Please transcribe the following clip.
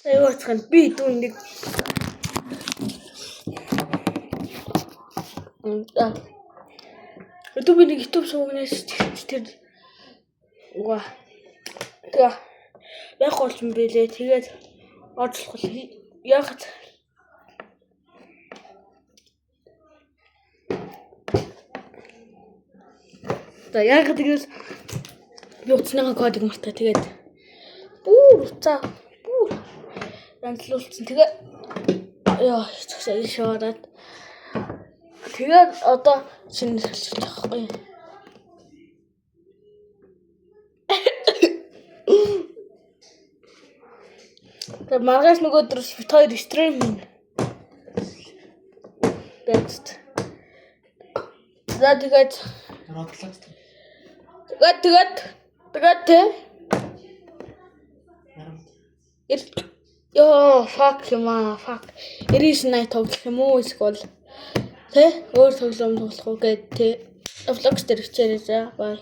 Аюуцхан би дүүн нэг YouTube нэг YouTube суугнаас тэр уга яг болж юм бэлээ. Тэгээд орцлох яахад яг тэгвэл би утасныхаа кодыг мартаа. Тэгээд бүр янзлуулсан. Тэгээд яа хэцүү шоораад. Тэгээд одоо шинэ салчих байхгүй. Тэгээд маргааш нэг өдөр бит хоёр стрим хийн. Тэгээд тэгээд ёо fuck. It is night тоглох юм уу эсвэл өөр тоглоом тоглох уу гэдэг vlog дээр хичээрээ за бай.